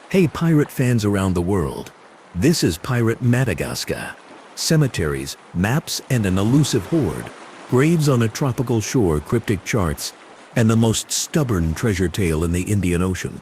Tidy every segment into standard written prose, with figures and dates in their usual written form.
Hey pirate fans around the world, this is Pirate Madagascar. Cemeteries, maps and an elusive hoard, graves on a tropical shore, cryptic charts, and the most stubborn treasure tale in the Indian Ocean.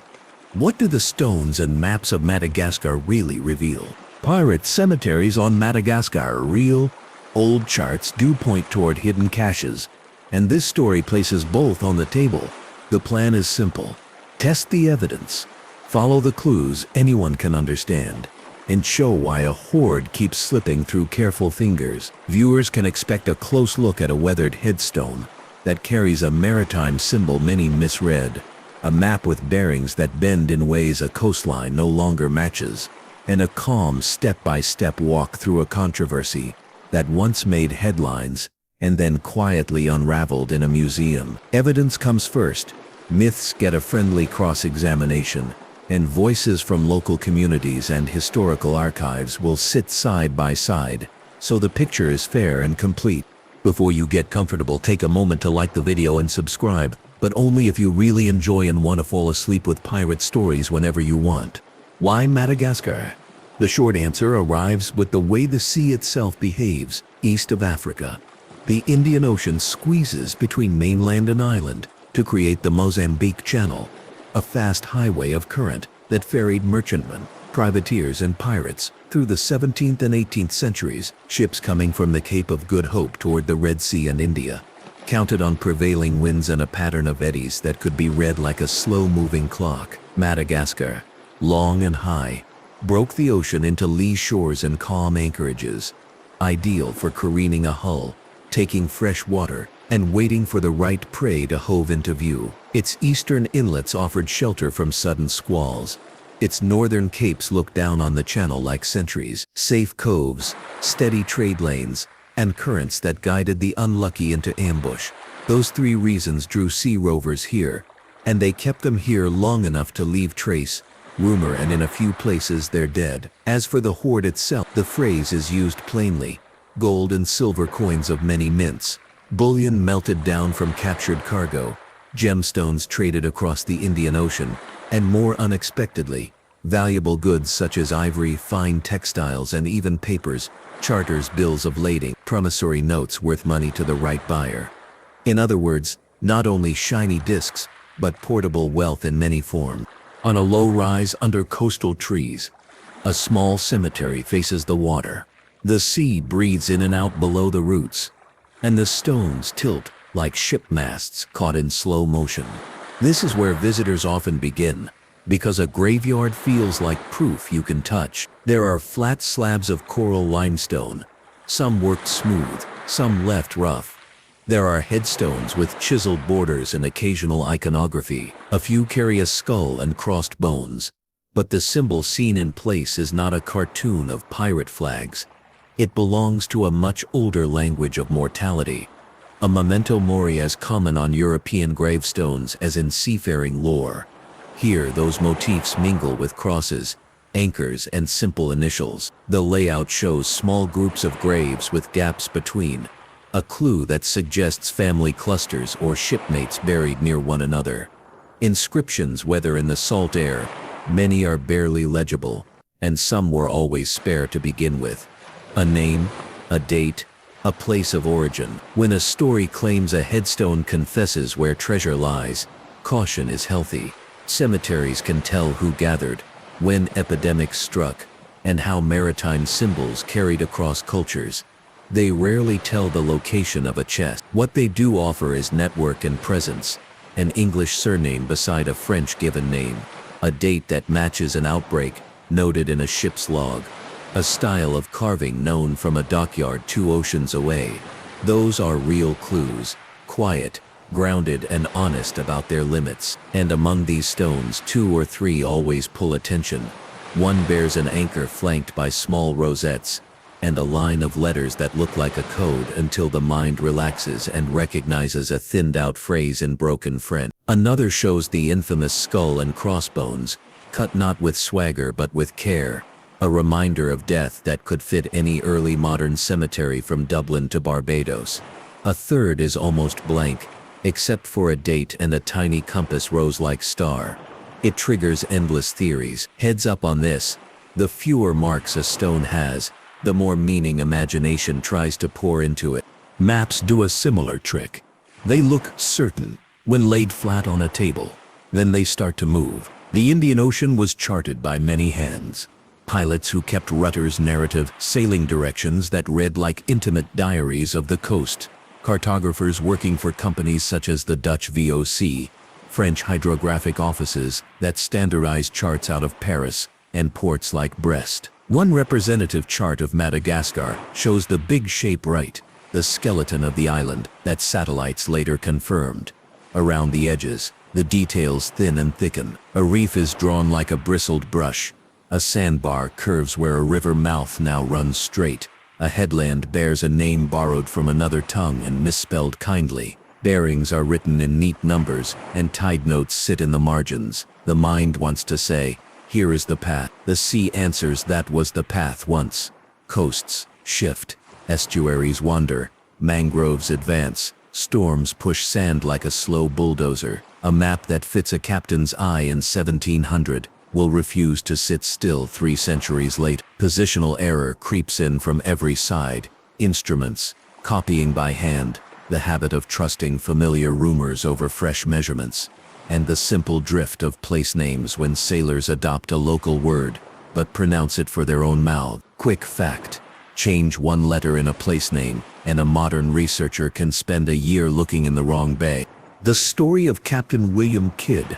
What do the stones and maps of Madagascar really reveal? Pirate cemeteries on Madagascar are real. Old charts do point toward hidden caches, and this story places both on the table. The plan is simple. Test the evidence. Follow the clues anyone can understand, and show why a hoard keeps slipping through careful fingers. Viewers can expect a close look at a weathered headstone that carries a maritime symbol many misread, a map with bearings that bend in ways a coastline no longer matches, and a calm step-by-step walk through a controversy that once made headlines and then quietly unraveled in a museum. Evidence comes first. Myths get a friendly cross-examination, and voices from local communities and historical archives will sit side by side, so the picture is fair and complete. Before you get comfortable, take a moment to like the video and subscribe, but only if you really enjoy and want to fall asleep with pirate stories whenever you want. Why Madagascar? The short answer arrives with the way the sea itself behaves east of Africa. The Indian Ocean squeezes between mainland and island to create the Mozambique Channel, a fast highway of current that ferried merchantmen, privateers and pirates through the 17th and 18th centuries. Ships coming from the Cape of Good Hope toward the Red Sea and India counted on prevailing winds and a pattern of eddies that could be read like a slow-moving clock. Madagascar, long and high, broke the ocean into lee shores and calm anchorages, ideal for careening a hull, taking fresh water, and waiting for the right prey to hove into view. Its eastern inlets offered shelter from sudden squalls. Its northern capes looked down on the channel like sentries, safe coves, steady trade lanes, and currents that guided the unlucky into ambush. Those three reasons drew sea rovers here, and they kept them here long enough to leave trace, rumor, and in a few places they're dead. As for the hoard itself, the phrase is used plainly. Gold and silver coins of many mints, bullion melted down from captured cargo, gemstones traded across the Indian Ocean, and more unexpectedly, valuable goods such as ivory, fine textiles, and even papers, charters, bills of lading, promissory notes worth money to the right buyer. In other words, not only shiny discs, but portable wealth in many forms. On a low rise under coastal trees, a small cemetery faces the water. The sea breathes in and out below the roots, and the stones tilt like ship masts caught in slow motion. This is where visitors often begin, because a graveyard feels like proof you can touch. There are flat slabs of coral limestone, some worked smooth, some left rough. There are headstones with chiseled borders and occasional iconography. A few carry a skull and crossed bones, but the symbol seen in place is not a cartoon of pirate flags. It belongs to a much older language of mortality, a memento mori as common on European gravestones as in seafaring lore. Here, those motifs mingle with crosses, anchors, and simple initials. The layout shows small groups of graves with gaps between, a clue that suggests family clusters or shipmates buried near one another. Inscriptions weather in the salt air. Many are barely legible, and some were always spare to begin with. A name, a date, a place of origin. When a story claims a headstone confesses where treasure lies, caution is healthy. Cemeteries can tell who gathered, when epidemics struck, and how maritime symbols carried across cultures. They rarely tell the location of a chest. What they do offer is network and presence, an English surname beside a French given name, a date that matches an outbreak noted in a ship's log, a style of carving known from a dockyard 2 oceans away. Those are real clues, quiet, grounded, and honest about their limits. And among these stones, 2 or 3 always pull attention. One bears an anchor flanked by small rosettes, and a line of letters that look like a code until the mind relaxes and recognizes a thinned-out phrase in broken French. Another shows the infamous skull and crossbones, cut not with swagger but with care, a reminder of death that could fit any early modern cemetery from Dublin to Barbados. A third is almost blank, except for a date and a tiny compass rose-like star. It triggers endless theories. Heads up on this. The fewer marks a stone has, the more meaning imagination tries to pour into it. Maps do a similar trick. They look certain when laid flat on a table. Then they start to move. The Indian Ocean was charted by many hands. Pilots who kept rudders, narrative, sailing directions that read like intimate diaries of the coast. Cartographers working for companies such as the Dutch VOC, French hydrographic offices that standardized charts out of Paris and ports like Brest. One representative chart of Madagascar shows the big shape right, the skeleton of the island that satellites later confirmed. Around the edges, the details thin and thicken. A reef is drawn like a bristled brush. A sandbar curves where a river mouth now runs straight. A headland bears a name borrowed from another tongue and misspelled kindly. Bearings are written in neat numbers, and tide notes sit in the margins. The mind wants to say, here is the path. The sea answers, that was the path once. Coasts shift, estuaries wander, mangroves advance, storms push sand like a slow bulldozer. A map that fits a captain's eye in 1700 will refuse to sit still 3 centuries later. Positional error creeps in from every side. Instruments, copying by hand, the habit of trusting familiar rumors over fresh measurements, and the simple drift of place names when sailors adopt a local word, but pronounce it for their own mouth. Quick fact: change one letter in a place name, and a modern researcher can spend a year looking in the wrong bay. The story of Captain William Kidd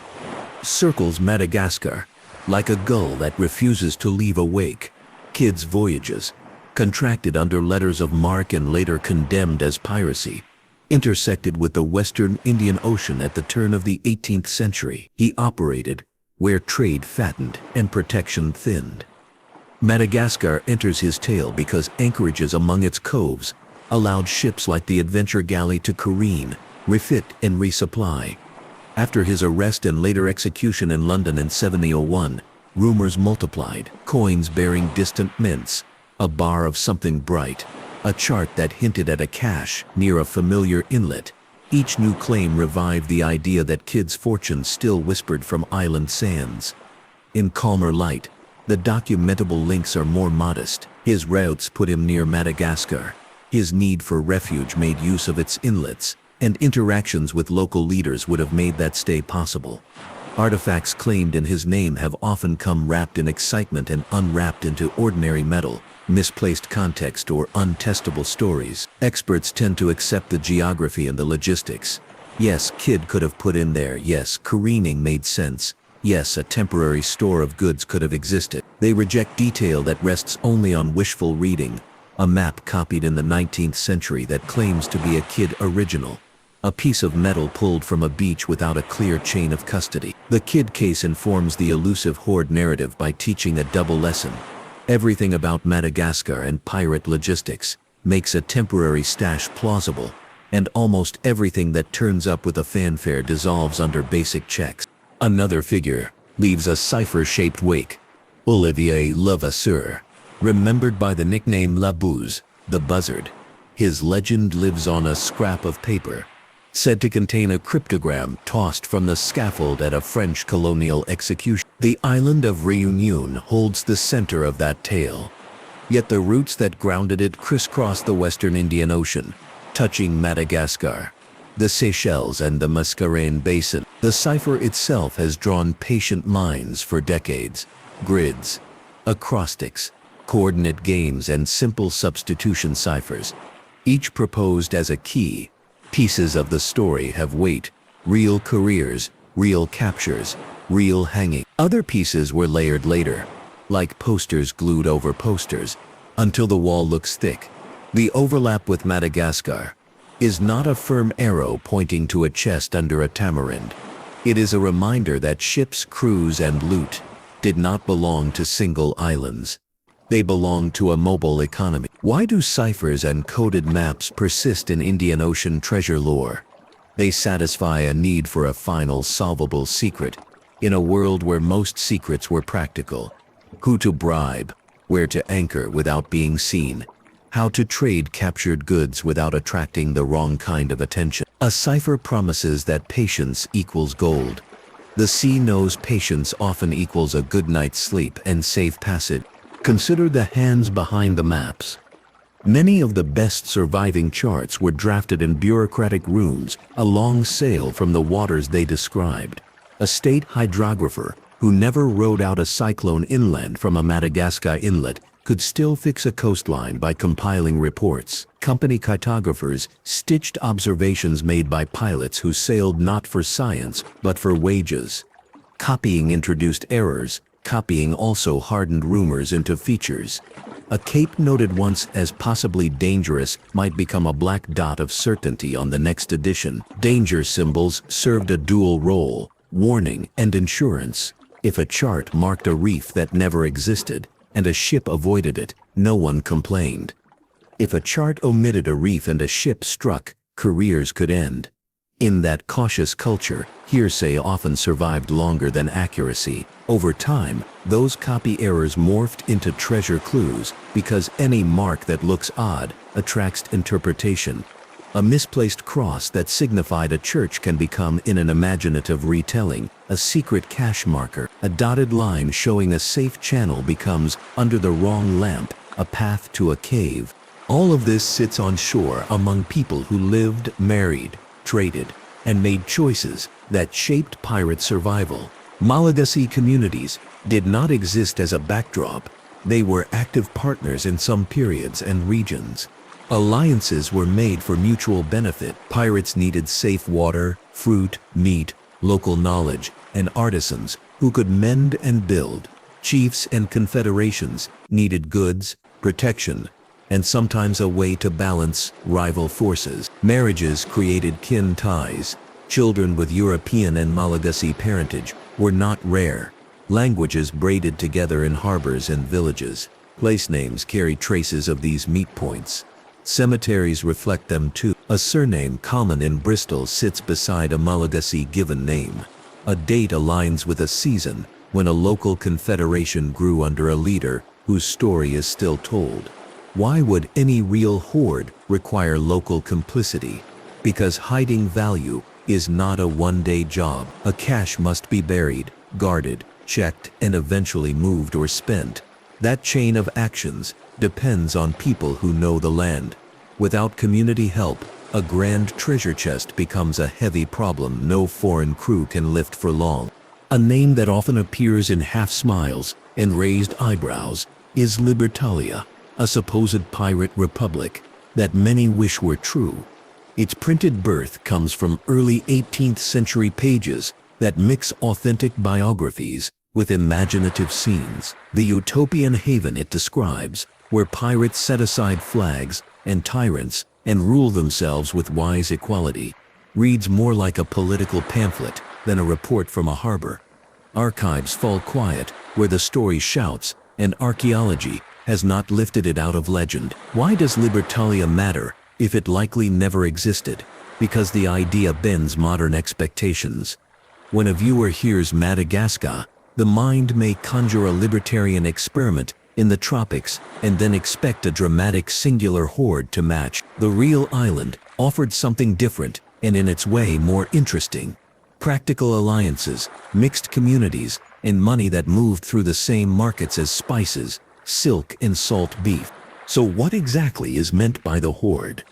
circles Madagascar like a gull that refuses to leave a wake. Kidd's voyages, contracted under letters of marque and later condemned as piracy, intersected with the Western Indian Ocean at the turn of the 18th century. He operated where trade fattened and protection thinned. Madagascar enters his tale because anchorages among its coves allowed ships like the adventure galley to careen, refit and resupply. After his arrest and later execution in London in 1701, rumors multiplied, coins bearing distant mints, a bar of something bright, a chart that hinted at a cache near a familiar inlet. Each new claim revived the idea that Kidd's fortune still whispered from island sands. In calmer light, the documentable links are more modest. His routes put him near Madagascar. His need for refuge made use of its inlets, and interactions with local leaders would have made that stay possible. Artifacts claimed in his name have often come wrapped in excitement and unwrapped into ordinary metal, misplaced context or untestable stories. Experts tend to accept the geography and the logistics. Yes, Kidd could have put in there. Yes, careening made sense. Yes, a temporary store of goods could have existed. They reject detail that rests only on wishful reading. A map copied in the 19th century that claims to be a Kidd original. A piece of metal pulled from a beach without a clear chain of custody. The Kidd case informs the elusive Hoard narrative by teaching a double lesson. Everything about Madagascar and pirate logistics makes a temporary stash plausible, and almost everything that turns up with a fanfare dissolves under basic checks. Another figure leaves a cipher-shaped wake. Olivier Levasseur, remembered by the nickname La Bouse, the buzzard. His legend lives on a scrap of paper, said to contain a cryptogram tossed from the scaffold at a French colonial execution. The island of Réunion holds the center of that tale. Yet the roots that grounded it crisscross the Western Indian Ocean, touching Madagascar, the Seychelles and the Mascarene Basin. The cipher itself has drawn patient minds for decades. Grids, acrostics, coordinate games and simple substitution ciphers, each proposed as a key. Pieces of the story have weight, real careers, real captures, real hanging. Other pieces were layered later, like posters glued over posters, until the wall looks thick. The overlap with Madagascar is not a firm arrow pointing to a chest under a tamarind. It is a reminder that ships, crews, and loot did not belong to single islands. They belong to a mobile economy. Why do ciphers and coded maps persist in Indian Ocean treasure lore? They satisfy a need for a final solvable secret, in a world where most secrets were practical. Who to bribe, where to anchor without being seen, how to trade captured goods without attracting the wrong kind of attention. A cipher promises that patience equals gold. The sea knows patience often equals a good night's sleep and safe passage. Consider the hands behind the maps. Many of the best surviving charts were drafted in bureaucratic rooms, a long sail from the waters they described. A state hydrographer, who never rode out a cyclone inland from a Madagascar inlet, could still fix a coastline by compiling reports. Company cartographers stitched observations made by pilots who sailed not for science, but for wages. Copying introduced errors. Copying also hardened rumors into features. A cape noted once as possibly dangerous might become a black dot of certainty on the next edition. Danger symbols served a dual role, warning and insurance. If a chart marked a reef that never existed, and a ship avoided it, no one complained. If a chart omitted a reef and a ship struck, careers could end. In that cautious culture, hearsay often survived longer than accuracy. Over time, those copy errors morphed into treasure clues because any mark that looks odd attracts interpretation. A misplaced cross that signified a church can become, in an imaginative retelling, a secret cache marker. A dotted line showing a safe channel becomes, under the wrong lamp, a path to a cave. All of this sits on shore among people who lived, married, traded, and made choices that shaped pirate survival. Malagasy communities did not exist as a backdrop. They were active partners in some periods and regions. Alliances were made for mutual benefit. Pirates needed safe water, fruit, meat, local knowledge, and artisans who could mend and build. Chiefs and confederations needed goods, protection, and sometimes a way to balance rival forces. Marriages created kin ties. Children with European and Malagasy parentage were not rare. Languages braided together in harbors and villages. Place names carry traces of these meet points. Cemeteries reflect them too. A surname common in Bristol sits beside a Malagasy given name. A date aligns with a season when a local confederation grew under a leader whose story is still told. Why would any real hoard require local complicity? Because hiding value is not a one-day job. A cache must be buried, guarded, checked, and eventually moved or spent. That chain of actions depends on people who know the land. Without community help, a grand treasure chest becomes a heavy problem no foreign crew can lift for long. A name that often appears in half smiles and raised eyebrows is Libertalia, a supposed pirate republic that many wish were true. Its printed birth comes from early 18th century pages that mix authentic biographies with imaginative scenes. The utopian haven it describes, where pirates set aside flags and tyrants and rule themselves with wise equality, reads more like a political pamphlet than a report from a harbor. Archives fall quiet where the story shouts, and archaeology has not lifted it out of legend. Why does Libertalia matter if it likely never existed? Because the idea bends modern expectations. When a viewer hears Madagascar, the mind may conjure a libertarian experiment in the tropics and then expect a dramatic singular hoard to match. The real island offered something different and in its way more interesting. Practical alliances, mixed communities, and money that moved through the same markets as spices, silk, and salt beef. So what exactly is meant by the hoard?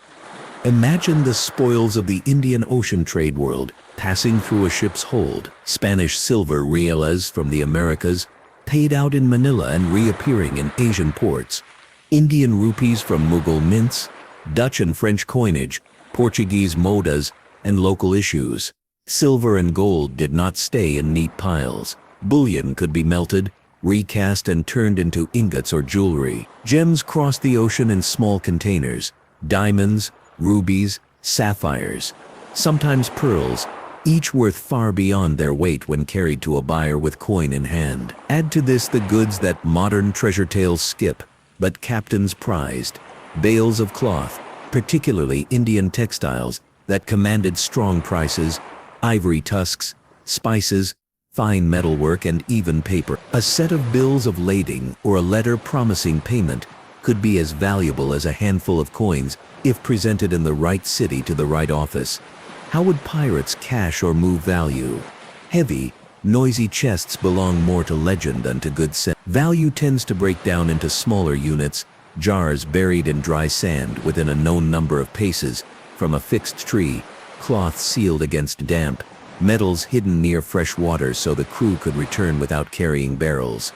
Imagine the spoils of the Indian Ocean trade world passing through a ship's hold. Spanish silver reales from the Americas, paid out in Manila and reappearing in Asian ports. Indian rupees from Mughal mints, Dutch and French coinage, Portuguese modas, and local issues. Silver and gold did not stay in neat piles. Bullion could be melted, recast, and turned into ingots or jewelry. Gems crossed the ocean in small containers. Diamonds, rubies, sapphires, sometimes pearls, each worth far beyond their weight when carried to a buyer with coin in hand. Add to this the goods that modern treasure tales skip, but captains prized. Bales of cloth, particularly Indian textiles, that commanded strong prices, ivory tusks, spices, fine metalwork, and even paper. A set of bills of lading or a letter promising payment could be as valuable as a handful of coins if presented in the right city to the right office. How would pirates cash or move value? Heavy, Noisy chests belong more to legend than to good sense. Value tends to break down into smaller units, jars buried in dry sand within a known number of paces from a fixed tree, cloths sealed against damp, metals hidden near fresh water so the crew could return without carrying barrels.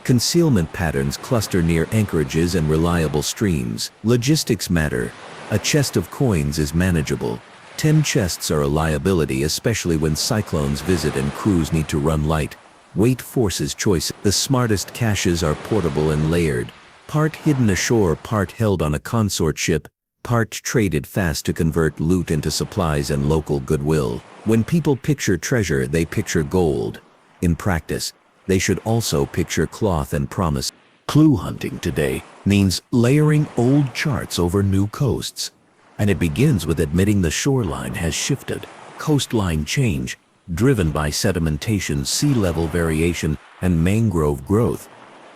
Concealment patterns cluster near anchorages and reliable streams. Logistics matter. A chest of coins is manageable. 10 chests are a liability, especially when cyclones visit and crews need to run light. Weight forces choice. The smartest caches are portable and layered. Part hidden ashore, part held on a consort ship, part traded fast to convert loot into supplies and local goodwill. When people picture treasure, they picture gold. In practice, they should also picture cloth and promise. Clue hunting today means layering old charts over new coasts. And it begins with admitting the shoreline has shifted. Coastline change, driven by sedimentation, sea level variation, and mangrove growth,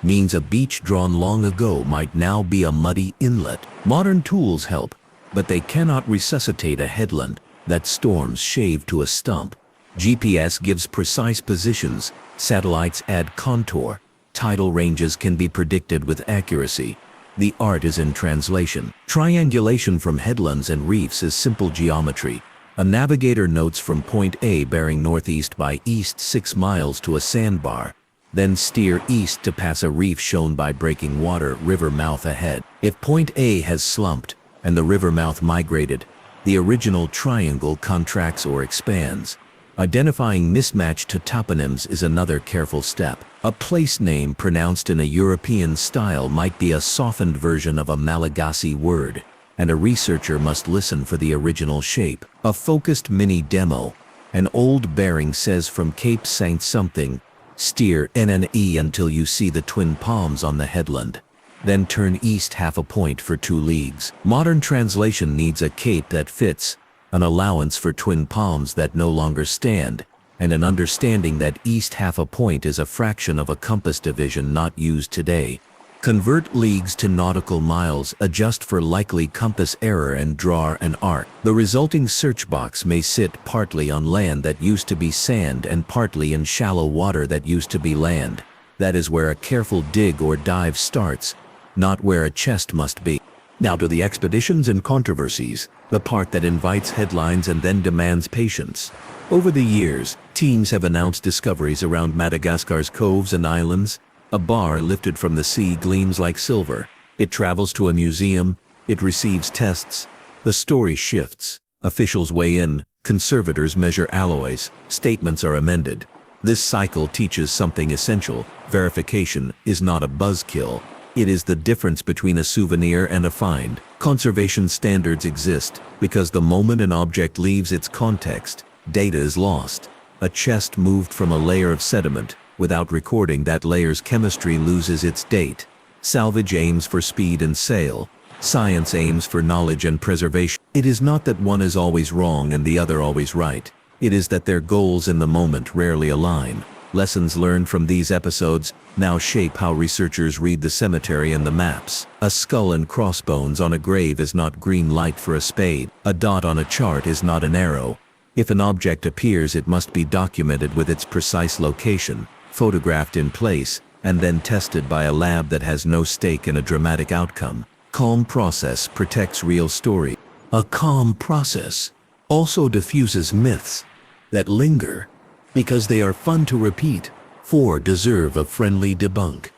means a beach drawn long ago might now be a muddy inlet. Modern tools help, but they cannot resuscitate a headland that storms shave to a stump. GPS gives precise positions, satellites add contour, tidal ranges can be predicted with accuracy. The art is in translation. Triangulation from headlands and reefs is simple geometry. A navigator notes from point A bearing northeast by east 6 miles to a sandbar, then steer east to pass a reef shown by breaking water river mouth ahead. If point A has slumped and the river mouth migrated, the original triangle contracts or expands. Identifying mismatch to toponyms is another careful step. A place name pronounced in a European style might be a softened version of a Malagasy word, and a researcher must listen for the original shape. A focused mini demo. An old bearing says from Cape Saint something, steer NNE until you see the twin palms on the headland. Then turn east half a point for 2 leagues. Modern translation needs a cape that fits, an allowance for twin palms that no longer stand, and an understanding that east half a point is a fraction of a compass division not used today. Convert leagues to nautical miles, adjust for likely compass error and draw an arc. The resulting search box may sit partly on land that used to be sand and partly in shallow water that used to be land. That is where a careful dig or dive starts, not where a chest must be. Now to the expeditions and controversies, the part that invites headlines and then demands patience. Over the years, teams have announced discoveries around Madagascar's coves and islands. A bar lifted from the sea gleams like silver. It travels to a museum. It receives tests. The story shifts. Officials weigh in. Conservators measure alloys. Statements are amended. This cycle teaches something essential. Verification is not a buzzkill. It is the difference between a souvenir and a find. Conservation standards exist because the moment an object leaves its context, data is lost. A chest moved from a layer of sediment. Without recording that layer's chemistry loses its date. Salvage aims for speed and sale. Science aims for knowledge and preservation. It is not that one is always wrong and the other always right. It is that their goals in the moment rarely align. Lessons learned from these episodes now shape how researchers read the cemetery and the maps. A skull and crossbones on a grave is not green light for a spade. A dot on a chart is not an arrow. If an object appears, it must be documented with its precise location, photographed in place, and then tested by a lab that has no stake in a dramatic outcome. Calm process protects real story. A calm process also diffuses myths that linger because they are fun to repeat. 4 deserve a friendly debunk.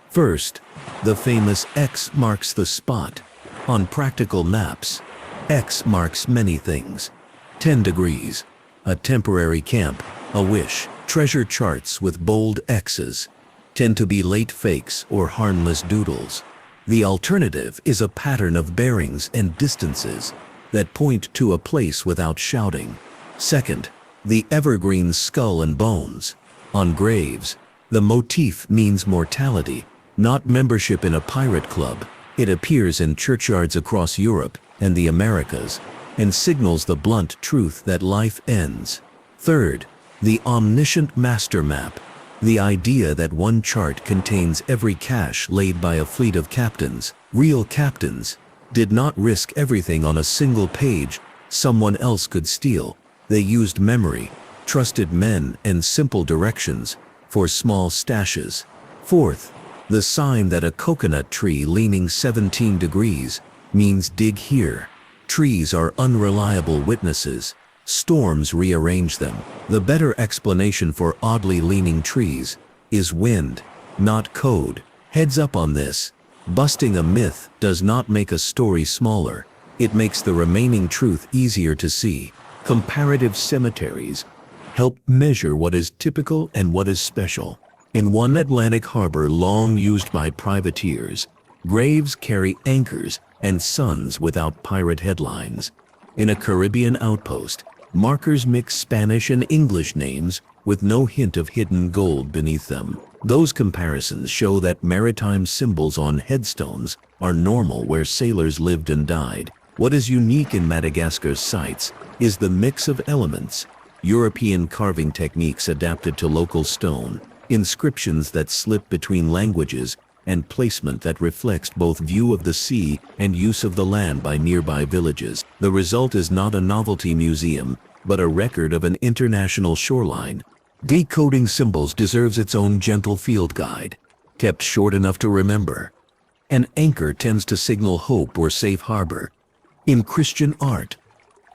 First, the famous X marks the spot. On practical maps, X marks many things. 10 degrees, a temporary camp, a wish. Treasure charts with bold X's tend to be late fakes or harmless doodles. The alternative is a pattern of bearings and distances that point to a place without shouting. Second, the evergreen skull and bones. On graves, the motif means mortality, not membership in a pirate club. It appears in churchyards across Europe and the Americas and signals the blunt truth that life ends. Third, the omniscient master map. The idea that one chart contains every cache laid by a fleet of captains. Real captains did not risk everything on a single page someone else could steal. They used memory, trusted men and simple directions for small stashes. Fourth, the sign that a coconut tree leaning 17 degrees means dig here. Trees are unreliable witnesses. Storms rearrange them. The better explanation for oddly leaning trees is wind, not code. Heads up on this. Busting a myth does not make a story smaller. It makes the remaining truth easier to see. Comparative cemeteries help measure what is typical and what is special. In one Atlantic harbor long used by privateers, graves carry anchors and suns without pirate headlines. In a Caribbean outpost, markers mix Spanish and English names with no hint of hidden gold beneath them. Those comparisons show that maritime symbols on headstones are normal where sailors lived and died. What is unique in Madagascar's sites is the mix of elements: European carving techniques adapted to local stone, inscriptions that slip between languages, and placement that reflects both view of the sea and use of the land by nearby villages. The result is not a novelty museum, but a record of an international shoreline. Decoding symbols deserves its own gentle field guide, kept short enough to remember. An anchor tends to signal hope or safe harbor. In Christian art,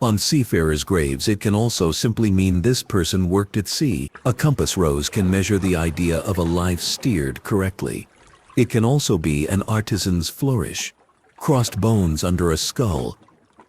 on seafarers' graves it can also simply mean this person worked at sea. A compass rose can measure the idea of a life steered correctly. It can also be an artisan's flourish. Crossed bones under a skull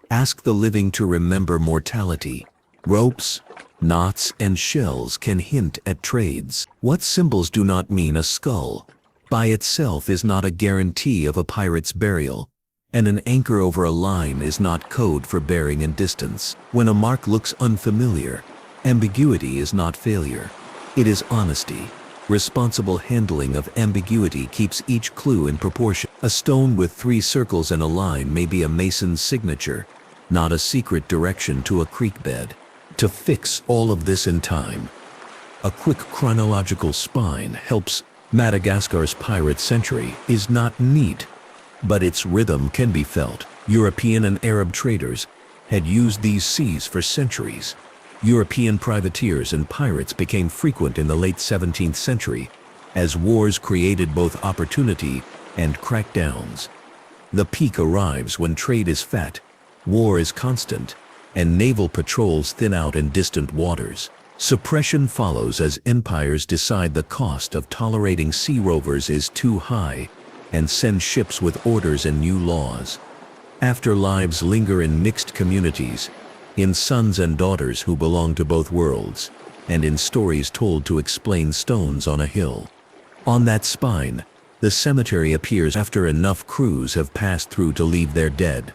ask the living to remember mortality. Ropes, knots, and shells can hint at trades. What symbols do not mean a skull by itself is not a guarantee of a pirate's burial, and an anchor over a line is not code for bearing and distance. When a mark looks unfamiliar, ambiguity is not failure. It is honesty. Responsible handling of ambiguity keeps each clue in proportion. A stone with 3 circles and a line may be a mason's signature, not a secret direction to a creek bed. To fix all of this in time, a quick chronological spine helps. Madagascar's pirate century is not neat, but its rhythm can be felt. European and Arab traders had used these seas for centuries. European privateers and pirates became frequent in the late 17th century, as wars created both opportunity and crackdowns. The peak arrives when trade is fat, war is constant, and naval patrols thin out in distant waters. Suppression follows as empires decide the cost of tolerating sea rovers is too high and send ships with orders and new laws. Afterlives linger in mixed communities, in sons and daughters who belong to both worlds, and in stories told to explain stones on a hill. On that spine, the cemetery appears after enough crews have passed through to leave their dead.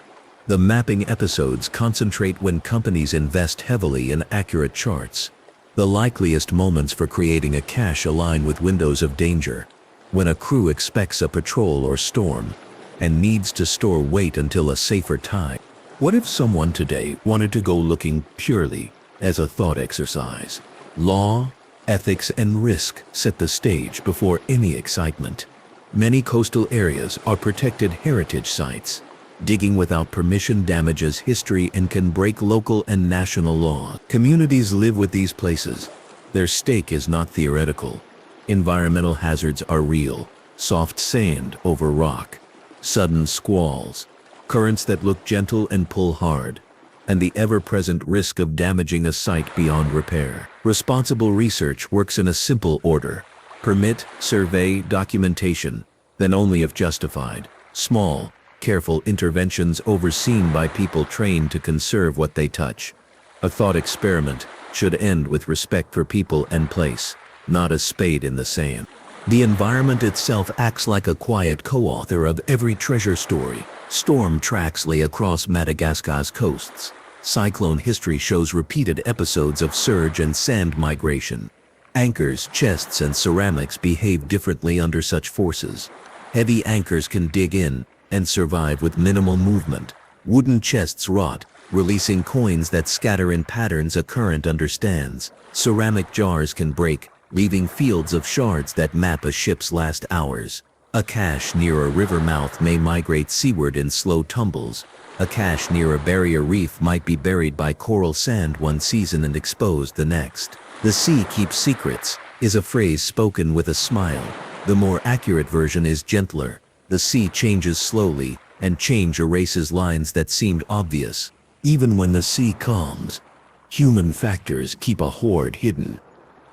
The mapping episodes concentrate when companies invest heavily in accurate charts. The likeliest moments for creating a cache align with windows of danger, when a crew expects a patrol or storm, and needs to store weight until a safer time. What if someone today wanted to go looking purely as a thought exercise? Law, ethics, and risk set the stage before any excitement. Many coastal areas are protected heritage sites. Digging without permission damages history and can break local and national law. Communities live with these places. Their stake is not theoretical. Environmental hazards are real. Soft sand over rock, sudden squalls, currents that look gentle and pull hard, and the ever-present risk of damaging a site beyond repair. Responsible research works in a simple order: permit, survey, documentation, then only if justified. Small, careful interventions overseen by people trained to conserve what they touch. A thought experiment should end with respect for people and place, not a spade in the sand. The environment itself acts like a quiet co-author of every treasure story. Storm tracks lay across Madagascar's coasts. Cyclone history shows repeated episodes of surge and sand migration. Anchors, chests, and ceramics behave differently under such forces. Heavy anchors can dig in and survive with minimal movement. Wooden chests rot, releasing coins that scatter in patterns a current understands. Ceramic jars can break, leaving fields of shards that map a ship's last hours. A cache near a river mouth may migrate seaward in slow tumbles. A cache near a barrier reef might be buried by coral sand one season and exposed the next. The sea keeps secrets is a phrase spoken with a smile. The more accurate version is gentler. The sea changes slowly, and change erases lines that seemed obvious. Even when the sea calms, human factors keep a hoard hidden.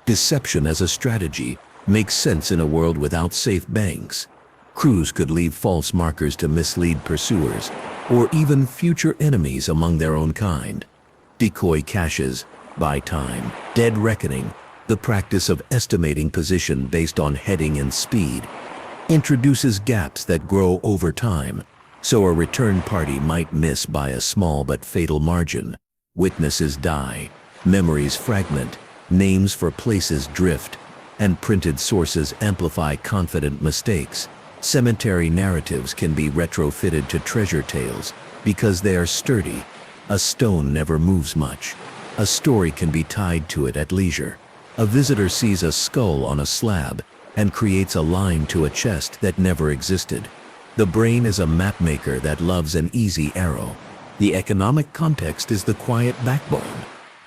Deception as a strategy makes sense in a world without safe banks. Crews could leave false markers to mislead pursuers, or even future enemies among their own kind. Decoy caches, buy time. Dead reckoning, the practice of estimating position based on heading and speed, introduces gaps that grow over time, so a return party might miss by a small but fatal margin. Witnesses die, memories fragment, names for places drift, and printed sources amplify confident mistakes. Cemetery narratives can be retrofitted to treasure tales because they are sturdy. A stone never moves much. A story can be tied to it at leisure. A visitor sees a skull on a slab and creates a line to a chest that never existed. The brain is a mapmaker that loves an easy arrow. The economic context is the quiet backbone.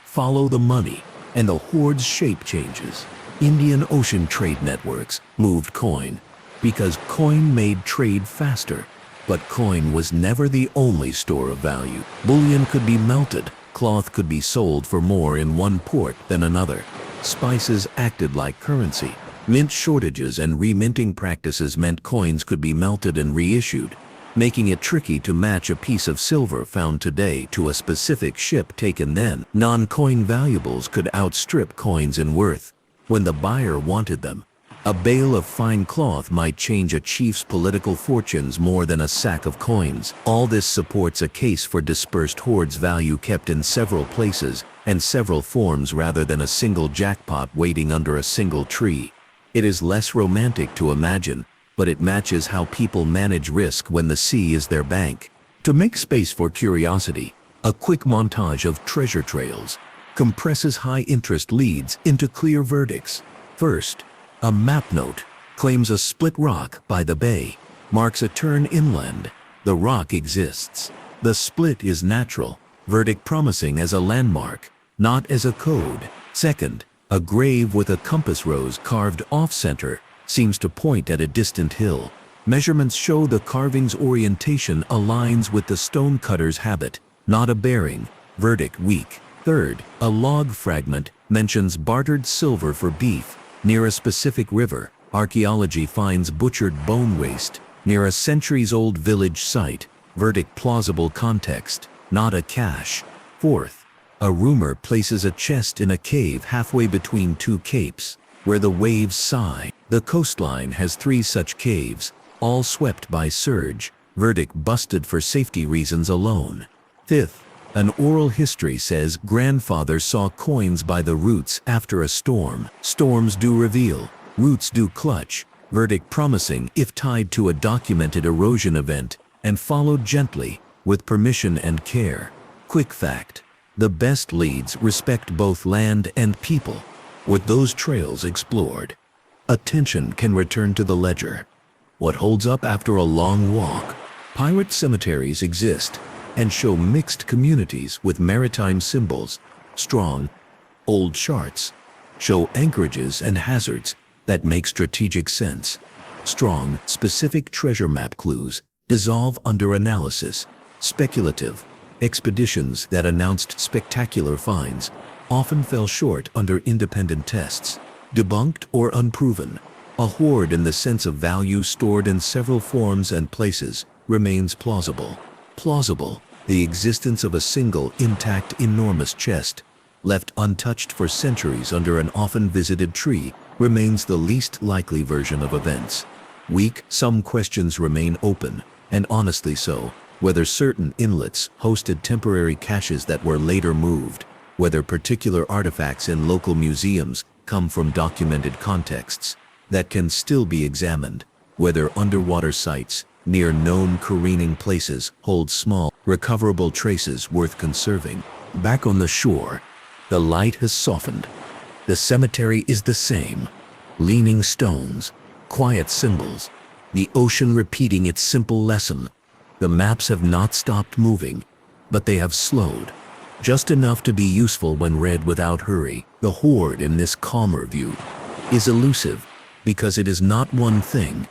Follow the money, and the hoard's shape changes. Indian Ocean trade networks moved coin because coin made trade faster. But coin was never the only store of value. Bullion could be melted. Cloth could be sold for more in one port than another. Spices acted like currency. Mint shortages and reminting practices meant coins could be melted and reissued, making it tricky to match a piece of silver found today to a specific ship taken then. Non-coin valuables could outstrip coins in worth when the buyer wanted them. A bale of fine cloth might change a chief's political fortunes more than a sack of coins. All this supports a case for dispersed hoards, value kept in several places and several forms rather than a single jackpot waiting under a single tree. It is less romantic to imagine, but it matches how people manage risk when the sea is their bank. To make space for curiosity, a quick montage of treasure trails compresses high-interest leads into clear verdicts. First, a map note claims a split rock by the bay, marks a turn inland. The rock exists. The split is natural, verdict promising as a landmark, not as a code. Second, a grave with a compass rose carved off-center seems to point at a distant hill. Measurements show the carving's orientation aligns with the stonecutter's habit, not a bearing. Verdict weak. Third, a log fragment mentions bartered silver for beef. Near a specific river, archaeology finds butchered bone waste. Near a centuries-old village site, verdict plausible context, not a cache. Fourth, a rumor places a chest in a cave halfway between two capes, where the waves sigh. The coastline has 3 such caves, all swept by surge. Verdict busted for safety reasons alone. Fifth, an oral history says grandfather saw coins by the roots after a storm. Storms do reveal, roots do clutch. Verdict promising if tied to a documented erosion event and followed gently, with permission and care. Quick fact: the best leads respect both land and people. With those trails explored, attention can return to the ledger. What holds up after a long walk? Pirate cemeteries exist and show mixed communities with maritime symbols. Strong, old charts show anchorages and hazards that make strategic sense. Strong, specific treasure map clues dissolve under analysis. Speculative, expeditions that announced spectacular finds often fell short under independent tests. Debunked or unproven, a hoard in the sense of value stored in several forms and places remains plausible. Plausible, the existence of a single intact enormous chest, left untouched for centuries under an often visited tree, remains the least likely version of events. Weak, some questions remain open, and honestly so, whether certain inlets hosted temporary caches that were later moved, whether particular artifacts in local museums come from documented contexts that can still be examined, whether underwater sites near known careening places hold small, recoverable traces worth conserving. Back on the shore, the light has softened. The cemetery is the same. Leaning stones, quiet symbols, the ocean repeating its simple lesson. The maps have not stopped moving, but they have slowed, just enough to be useful when read without hurry. The Hoard in this calmer view is elusive because it is not one thing.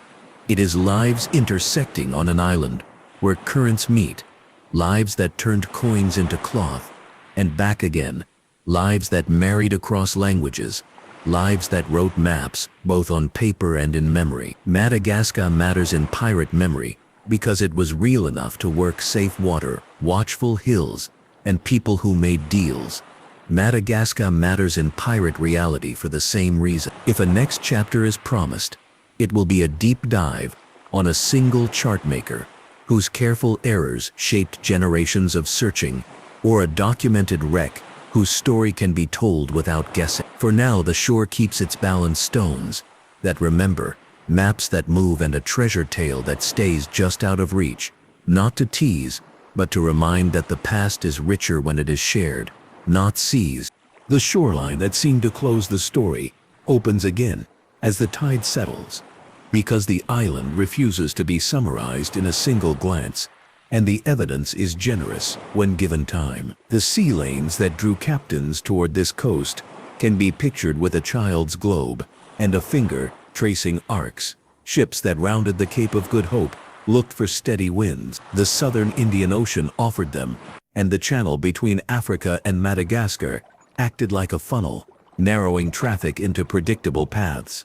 It is lives intersecting on an island where currents meet, lives that turned coins into cloth and back again, lives that married across languages, lives that wrote maps both on paper and in memory. Madagascar matters in pirate memory because it was real enough to work safe water, watchful hills, and people who made deals. Madagascar matters in pirate reality for the same reason. If a next chapter is promised, it will be a deep dive on a single chart maker whose careful errors shaped generations of searching, or a documented wreck whose story can be told without guessing. For now, the shore keeps its balanced stones that remember, maps that move, and a treasure tale that stays just out of reach, not to tease, but to remind that the past is richer when it is shared, not seized. The shoreline that seemed to close the story opens again as the tide settles, because the island refuses to be summarized in a single glance, and the evidence is generous when given time. The sea lanes that drew captains toward this coast can be pictured with a child's globe and a finger tracing arcs. Ships that rounded the Cape of Good Hope looked for steady winds. The southern Indian Ocean offered them, and the channel between Africa and Madagascar acted like a funnel, narrowing traffic into predictable paths.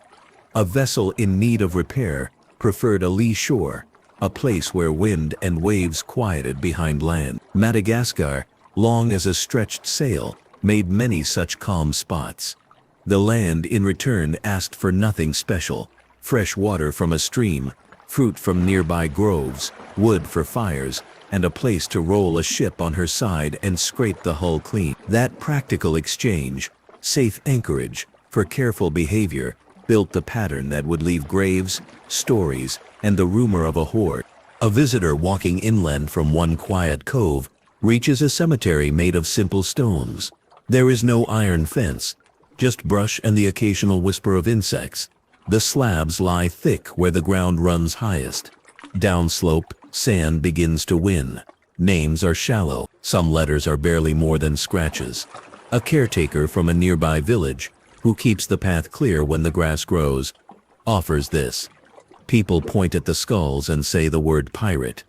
A vessel in need of repair preferred a lee shore, a place where wind and waves quieted behind land. Madagascar, long as a stretched sail, made many such calm spots. The land in return asked for nothing special: fresh water from a stream, fruit from nearby groves, wood for fires, and a place to roll a ship on her side and scrape the hull clean. That practical exchange, safe anchorage for careful behavior, built the pattern that would leave graves, stories, and the rumor of a hoard. A visitor walking inland from one quiet cove reaches a cemetery made of simple stones. There is no iron fence, just brush and the occasional whisper of insects. The slabs lie thick where the ground runs highest. Downslope, sand begins to win. Names are shallow, some letters are barely more than scratches. A caretaker from a nearby village, who keeps the path clear when the grass grows, offers this. People point at the skulls and say the word pirate.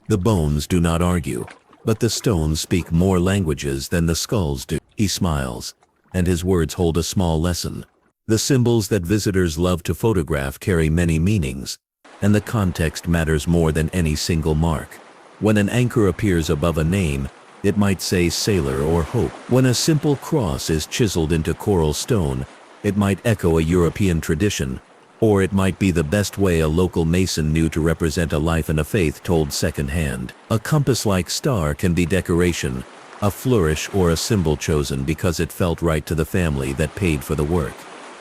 The bones do not argue, but the stones speak more languages than the skulls do. He smiles, and his words hold a small lesson. The symbols that visitors love to photograph carry many meanings, and the context matters more than any single mark. When an anchor appears above a name, it might say sailor or hope. When a simple cross is chiseled into coral stone, it might echo a European tradition, or it might be the best way a local mason knew to represent a life and a faith told secondhand. A compass-like star can be decoration, a flourish, or a symbol chosen because it felt right to the family that paid for the work.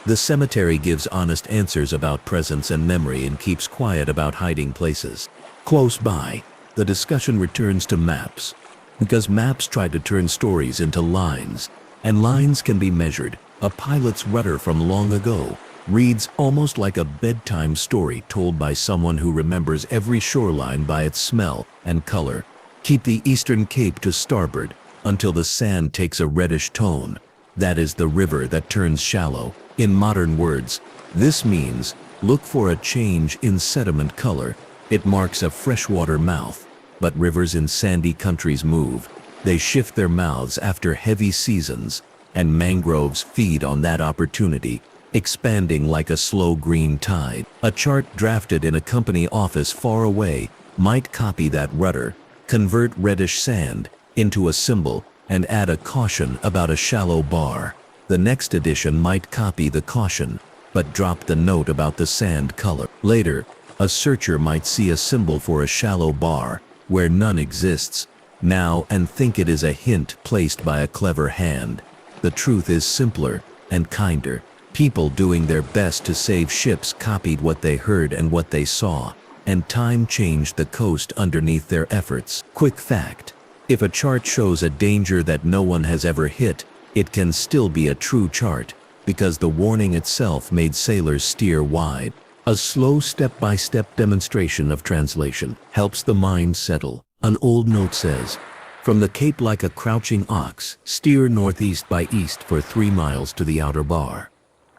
The cemetery gives honest answers about presence and memory and keeps quiet about hiding places. Close by, the discussion returns to maps, because maps try to turn stories into lines, and lines can be measured. A pilot's rudder from long ago reads almost like a bedtime story told by someone who remembers every shoreline by its smell and color. Keep the eastern cape to starboard until the sand takes a reddish tone. That is the river that turns shallow. In modern words, this means look for a change in sediment color. It marks a freshwater mouth. But rivers in sandy countries move. They shift their mouths after heavy seasons, and mangroves feed on that opportunity, expanding like a slow green tide. A chart drafted in a company office far away might copy that rudder, convert reddish sand into a symbol, and add a caution about a shallow bar. The next edition might copy the caution, but drop the note about the sand color. Later, a searcher might see a symbol for a shallow bar, where none exists, now, and think it is a hint placed by a clever hand. The truth is simpler and kinder. People doing their best to save ships copied what they heard and what they saw, and time changed the coast underneath their efforts. Quick fact: if a chart shows a danger that no one has ever hit, it can still be a true chart, because the warning itself made sailors steer wide. A slow step-by-step demonstration of translation helps the mind settle. An old note says, "From the cape like a crouching ox, steer northeast by east for 3 miles to the outer bar.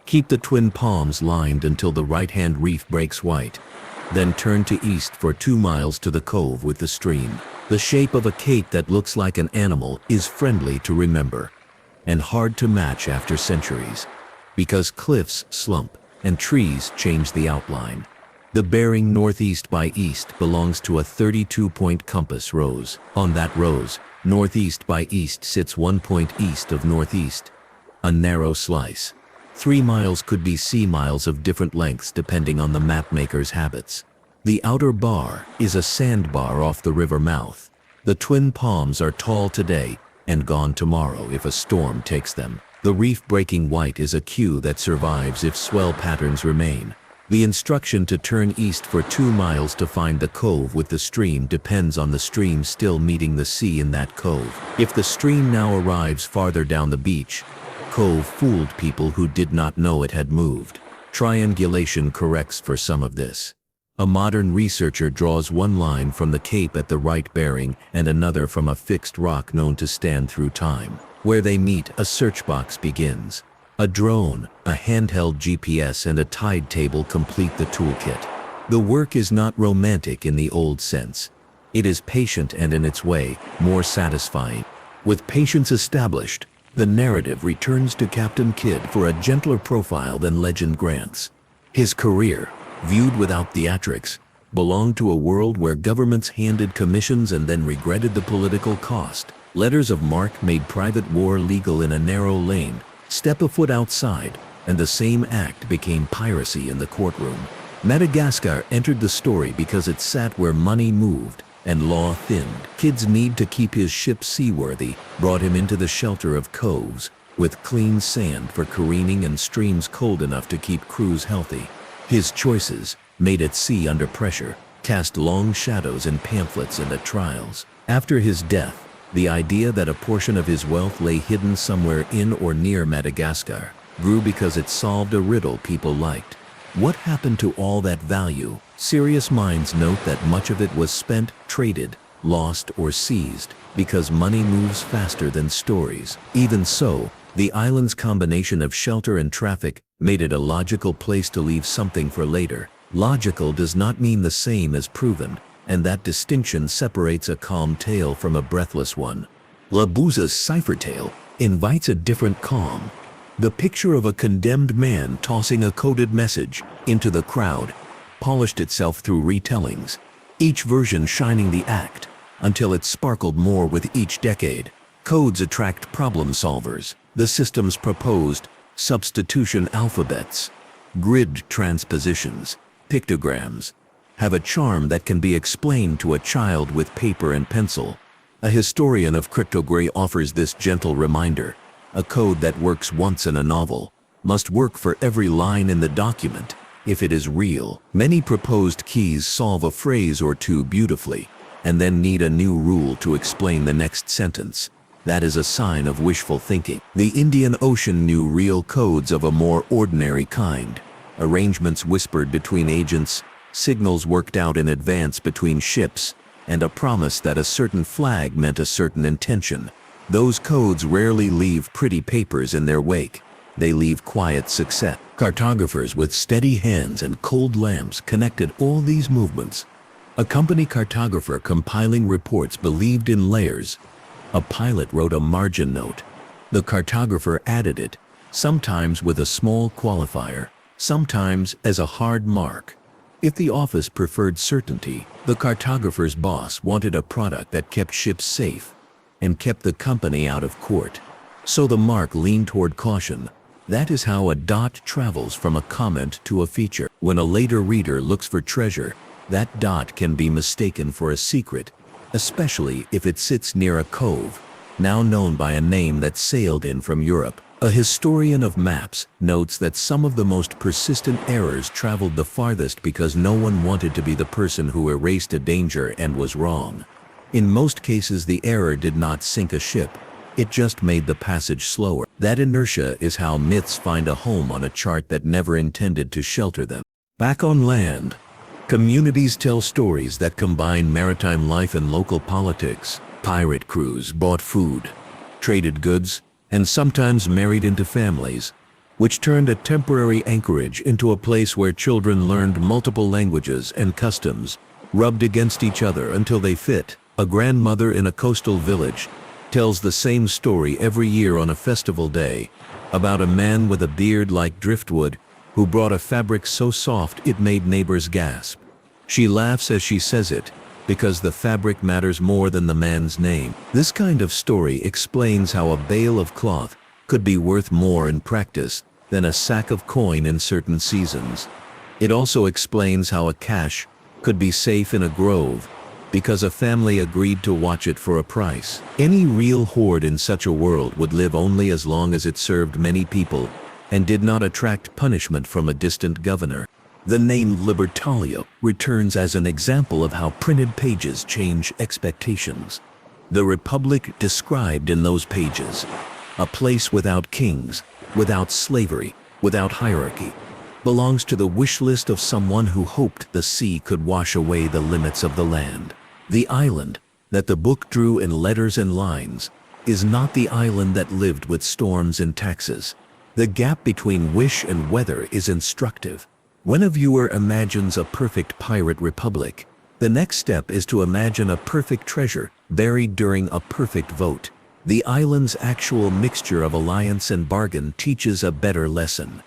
Keep the twin palms lined until the right-hand reef breaks white. Then turn to east for 2 miles to the cove with the stream." The shape of a cape that looks like an animal is friendly to remember and hard to match after centuries, because cliffs slump and trees change the outline. The bearing northeast by east belongs to a 32-point compass rose. On that rose, northeast by east sits 1 point east of northeast, a narrow slice. 3 miles could be sea miles of different lengths depending on the mapmaker's habits. The outer bar is a sandbar off the river mouth. The twin palms are tall today and gone tomorrow if a storm takes them. The reef breaking white is a cue that survives if swell patterns remain. The instruction to turn east for 2 miles to find the cove with the stream depends on the stream still meeting the sea in that cove. If the stream now arrives farther down the beach, cove fooled people who did not know it had moved. Triangulation corrects for some of this. A modern researcher draws one line from the cape at the right bearing and another from a fixed rock known to stand through time. Where they meet, a search box begins. A drone, a handheld GPS, and a tide table complete the toolkit. The work is not romantic in the old sense. It is patient and in its way, more satisfying. With patience established, the narrative returns to Captain Kidd for a gentler profile than legend grants. His career, viewed without theatrics, belonged to a world where governments handed commissions and then regretted the political cost. Letters of marque made private war legal in a narrow lane. Step a foot outside, and the same act became piracy in the courtroom. Madagascar entered the story because it sat where money moved and law thinned. Kidd's need to keep his ship seaworthy brought him into the shelter of coves, with clean sand for careening and streams cold enough to keep crews healthy. His choices, made at sea under pressure, cast long shadows in pamphlets and at trials. After his death, the idea that a portion of his wealth lay hidden somewhere in or near Madagascar grew because it solved a riddle people liked. What happened to all that value? Serious minds note that much of it was spent, traded, lost, or seized, because money moves faster than stories. Even so, the island's combination of shelter and traffic made it a logical place to leave something for later. Logical does not mean the same as proven, and that distinction separates a calm tale from a breathless one. La Bouza's cipher tale invites a different calm. The picture of a condemned man tossing a coded message into the crowd polished itself through retellings, each version shining the act until it sparkled more with each decade. Codes attract problem solvers. The systems proposed substitution alphabets, grid transpositions, pictograms, have a charm that can be explained to a child with paper and pencil. A historian of cryptography offers this gentle reminder: a code that works once in a novel must work for every line in the document if it is real. Many proposed keys solve a phrase or two beautifully, and then need a new rule to explain the next sentence. That is a sign of wishful thinking. The Indian Ocean knew real codes of a more ordinary kind. Arrangements whispered between agents, signals worked out in advance between ships, and a promise that a certain flag meant a certain intention. Those codes rarely leave pretty papers in their wake. They leave quiet success. Cartographers with steady hands and cold lamps connected all these movements. A company cartographer compiling reports believed in layers. A pilot wrote a margin note. The cartographer added it, sometimes with a small qualifier, sometimes as a hard mark. If the office preferred certainty, the cartographer's boss wanted a product that kept ships safe and kept the company out of court. So the mark leaned toward caution. That is how a dot travels from a comment to a feature. When a later reader looks for treasure, that dot can be mistaken for a secret, especially if it sits near a cove, now known by a name that sailed in from Europe. A historian of maps notes that some of the most persistent errors traveled the farthest because no one wanted to be the person who erased a danger and was wrong. In most cases, the error did not sink a ship. It just made the passage slower. That inertia is how myths find a home on a chart that never intended to shelter them. Back on land, communities tell stories that combine maritime life and local politics. Pirate crews bought food, traded goods, and sometimes married into families, which turned a temporary anchorage into a place where children learned multiple languages and customs, rubbed against each other until they fit. A grandmother in a coastal village tells the same story every year on a festival day about a man with a beard like driftwood who brought a fabric so soft it made neighbors gasp. She laughs as she says it, because the fabric matters more than the man's name. This kind of story explains how a bale of cloth could be worth more in practice than a sack of coin in certain seasons. It also explains how a cache could be safe in a grove because a family agreed to watch it for a price. Any real hoard in such a world would live only as long as it served many people and did not attract punishment from a distant governor. The name Libertalia returns as an example of how printed pages change expectations. The Republic described in those pages, a place without kings, without slavery, without hierarchy, belongs to the wish list of someone who hoped the sea could wash away the limits of the land. The island that the book drew in letters and lines is not the island that lived with storms and taxes. The gap between wish and weather is instructive. When a viewer imagines a perfect pirate republic, the next step is to imagine a perfect treasure buried during a perfect vote. The island's actual mixture of alliance and bargain teaches a better lesson.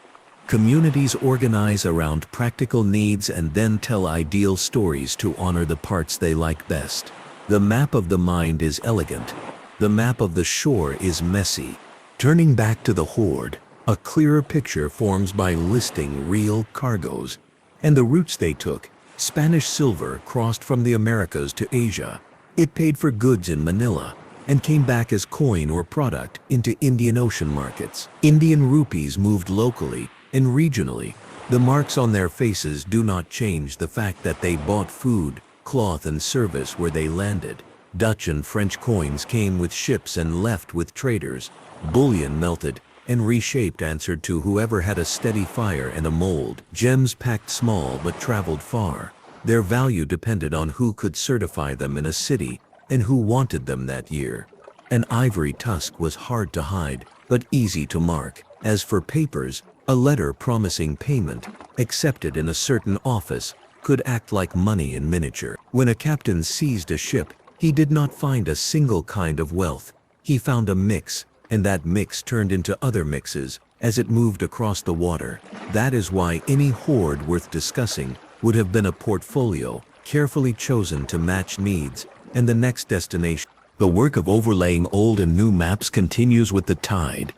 Communities organize around practical needs and then tell ideal stories to honor the parts they like best. The map of the mind is elegant. The map of the shore is messy. Turning back to the Hoard, a clearer picture forms by listing real cargoes and the routes they took. Spanish silver crossed from the Americas to Asia. It paid for goods in Manila and came back as coin or product into Indian Ocean markets. Indian rupees moved locally and regionally. The marks on their faces do not change the fact that they bought food, cloth, and service where they landed. Dutch and French coins came with ships and left with traders. Bullion melted and reshaped answered to whoever had a steady fire and a mold. Gems packed small but traveled far. Their value depended on who could certify them in a city and who wanted them that year. An ivory tusk was hard to hide, but easy to mark. As for papers, a letter promising payment, accepted in a certain office, could act like money in miniature. When a captain seized a ship, he did not find a single kind of wealth. He found a mix, and that mix turned into other mixes as it moved across the water. That is why any hoard worth discussing would have been a portfolio, carefully chosen to match needs and the next destination. The work of overlaying old and new maps continues with the tide.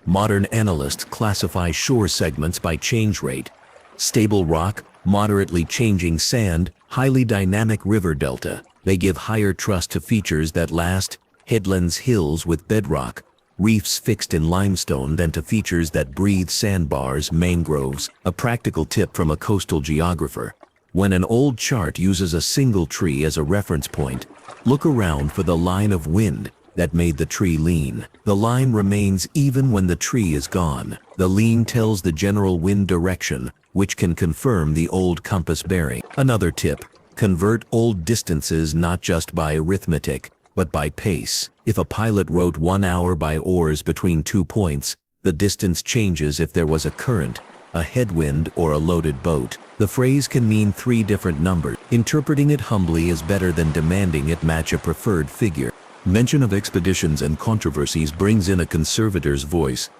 Modern analysts classify shore segments by change rate: stable rock, moderately changing sand, highly dynamic river delta. They give higher trust to features that last, headlands, hills with bedrock, reefs fixed in limestone, than to features that breathe sandbars, mangroves. A practical tip from a coastal geographer: when an old chart uses a single tree as a reference point, look around for the line of wind that made the tree lean. The line remains even when the tree is gone. The lean tells the general wind direction, which can confirm the old compass bearing. Another tip: convert old distances not just by arithmetic, but by pace. If a pilot wrote 1 hour by oars between 2 points, the distance changes if there was a current, a headwind, or a loaded boat. The phrase can mean 3 different numbers. Interpreting it humbly is better than demanding it match a preferred figure. Mention of expeditions and controversies brings in a conservator's voice.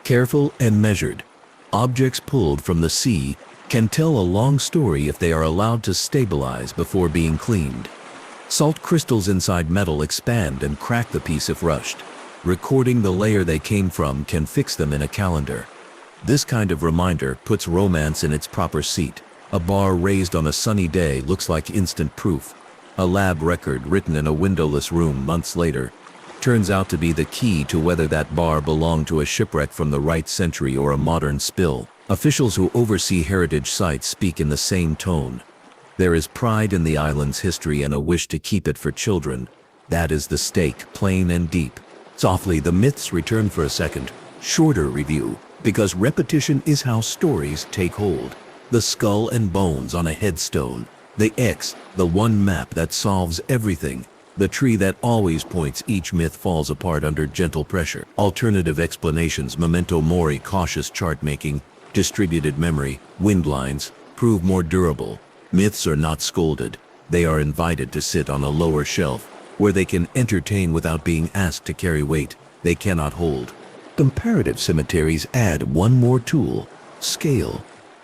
Careful and measured. Objects pulled from the sea can tell a long story if they are allowed to stabilize before being cleaned. Salt crystals inside metal expand and crack the piece if rushed. Recording the layer they came from can fix them in a calendar. This kind of reminder puts romance in its proper seat. A bar raised on a sunny day looks like instant proof. A lab record written in a windowless room months later turns out to be the key to whether that bar belonged to a shipwreck from the right century or a modern spill. Officials who oversee heritage sites speak in the same tone. There is pride in the island's history and a wish to keep it for children. That is the stake, plain and deep. Softly, the myths return for a second. Shorter review, because repetition is how stories take hold. The skull and bones on a headstone. The X, the one map that solves everything. The tree that always points. Each myth falls apart under gentle pressure. Alternative explanations. Memento mori. Cautious chart making. Distributed memory. Wind lines. Prove more durable. Myths are not scolded. They are invited to sit on a lower shelf, where they can entertain without being asked to carry weight they cannot hold. Comparative cemeteries add one more tool: scale.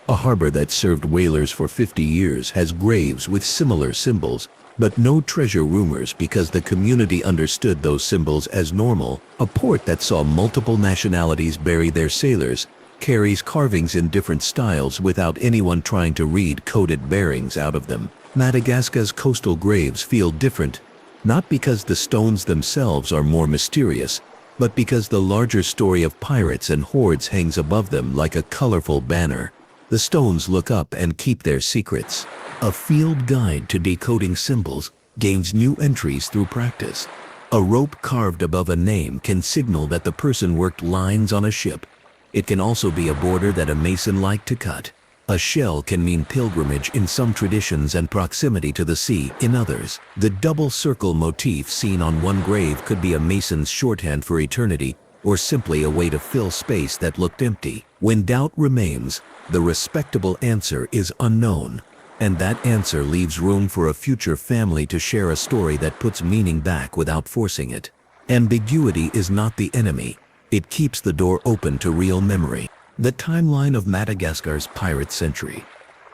A harbor that served whalers for 50 years has graves with similar symbols, but no treasure rumors because the community understood those symbols as normal. A port that saw multiple nationalities bury their sailors carries carvings in different styles without anyone trying to read coded bearings out of them. Madagascar's coastal graves feel different, not because the stones themselves are more mysterious, but because the larger story of pirates and hoards hangs above them like a colorful banner. The stones look up and keep their secrets. A field guide to decoding symbols gains new entries through practice. A rope carved above a name can signal that the person worked lines on a ship. It can also be a border that a mason liked to cut. A shell can mean pilgrimage in some traditions and proximity to the sea in others. The double circle motif seen on one grave could be a mason's shorthand for eternity, or simply a way to fill space that looked empty. When doubt remains, the respectable answer is unknown, and that answer leaves room for a future family to share a story that puts meaning back without forcing it. Ambiguity is not the enemy. It keeps the door open to real memory. The timeline of Madagascar's pirate century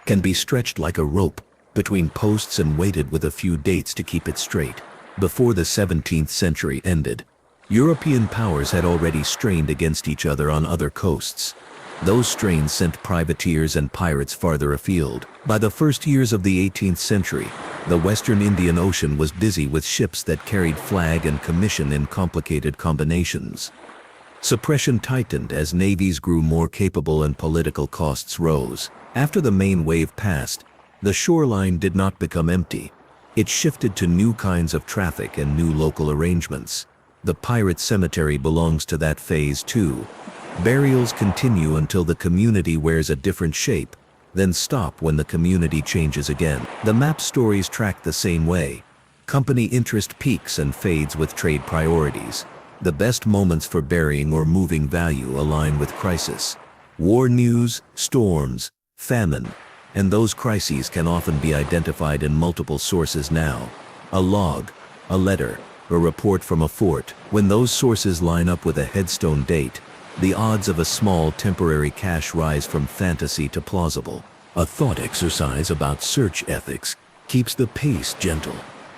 can be stretched like a rope between posts and weighted with a few dates to keep it straight. Before the 17th century ended, European powers had already strained against each other on other coasts. Those strains sent privateers and pirates farther afield. By the first years of the 18th century, the Western Indian Ocean was busy with ships that carried flag and commission in complicated combinations. Suppression tightened as navies grew more capable and political costs rose. After the main wave passed, the shoreline did not become empty. It shifted to new kinds of traffic and new local arrangements. The pirate cemetery belongs to that phase too. Burials continue until the community wears a different shape, then stop when the community changes again. The map stories track the same way. Company interest peaks and fades with trade priorities. The best moments for burying or moving value align with crisis. War news, storms, famine, and those crises can often be identified in multiple sources now. A log, a letter, a report from a fort. When those sources line up with a headstone date, the odds of a small temporary cache rise from fantasy to plausible. A thought exercise about search ethics keeps the pace gentle.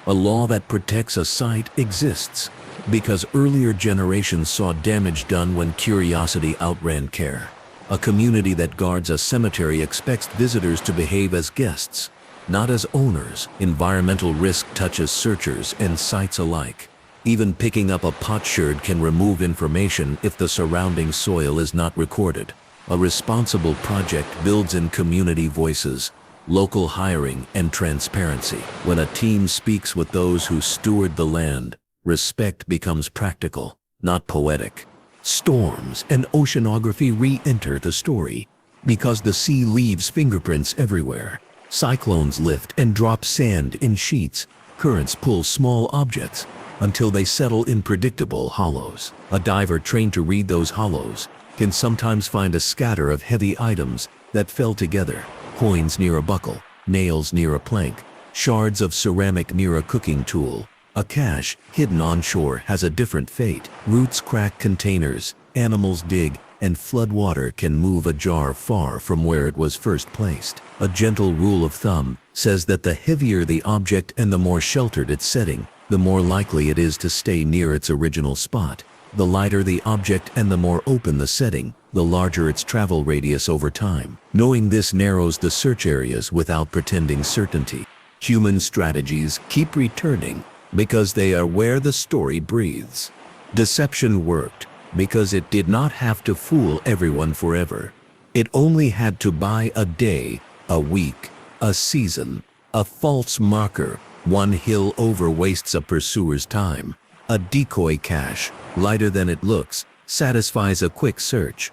A law that protects a site exists because earlier generations saw damage done when curiosity outran care. A community that guards a cemetery expects visitors to behave as guests, not as owners. Environmental risk touches searchers and sites alike. Even picking up a potsherd can remove information if the surrounding soil is not recorded. A responsible project builds in community voices, local hiring, and transparency. When a team speaks with those who steward the land, respect becomes practical, not poetic. Storms and oceanography re-enter the story because the sea leaves fingerprints everywhere. Cyclones lift and drop sand in sheets. Currents pull small objects until they settle in predictable hollows. A diver trained to read those hollows can sometimes find a scatter of heavy items that fell together. Coins near a buckle, nails near a plank, shards of ceramic near a cooking tool. A cache hidden onshore has a different fate. Roots crack containers, animals dig, and flood water can move a jar far from where it was first placed. A gentle rule of thumb says that the heavier the object and the more sheltered its setting, the more likely it is to stay near its original spot. The lighter the object and the more open the setting, the larger its travel radius over time. Knowing this narrows the search areas without pretending certainty. Human strategies keep returning because they are where the story breathes. Deception worked because it did not have to fool everyone forever. It only had to buy a day, a week, a season. A false marker, one hill over, wastes a pursuer's time. A decoy cache, lighter than it looks, satisfies a quick search.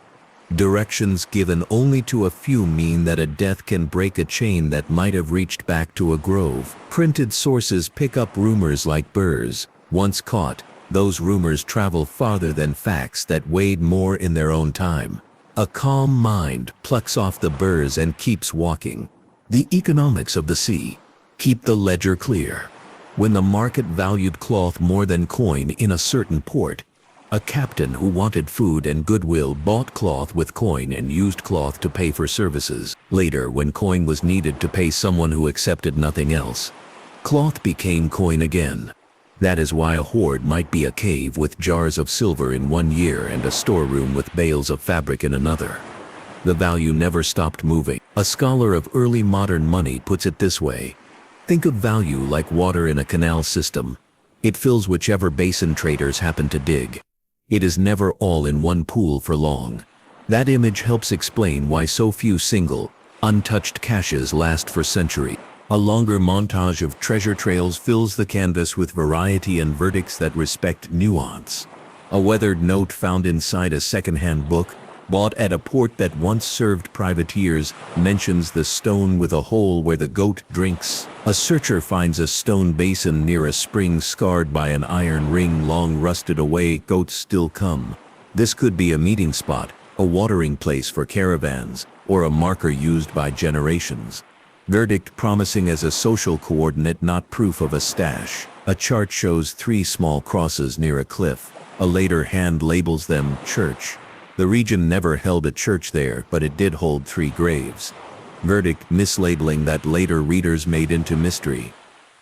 Directions given only to a few mean that a death can break a chain that might have reached back to a grove. Printed sources pick up rumors like burrs. Once caught, those rumors travel farther than facts that weighed more in their own time. A calm mind plucks off the burrs and keeps walking. The economics of the sea keep the ledger clear. When the market valued cloth more than coin in a certain port, a captain who wanted food and goodwill bought cloth with coin and used cloth to pay for services. Later, when coin was needed to pay someone who accepted nothing else, cloth became coin again. That is why a hoard might be a cave with jars of silver in one year and a storeroom with bales of fabric in another. The value never stopped moving. A scholar of early modern money puts it this way: think of value like water in a canal system. It fills whichever basin traders happen to dig. It is never all in one pool for long. That image helps explain why so few single, untouched caches last for centuries. A longer montage of treasure trails fills the canvas with variety and verdicts that respect nuance. A weathered note found inside a second-hand book, bought at a port that once served privateers, mentions the stone with a hole where the goat drinks. A searcher finds a stone basin near a spring scarred by an iron ring long rusted away. Goats still come. This could be a meeting spot, a watering place for caravans, or a marker used by generations. Verdict promising as a social coordinate, not proof of a stash. A chart shows 3 small crosses near a cliff. A later hand labels them church. The region never held a church there, but it did hold 3 graves. Verdict mislabeling that later readers made into mystery.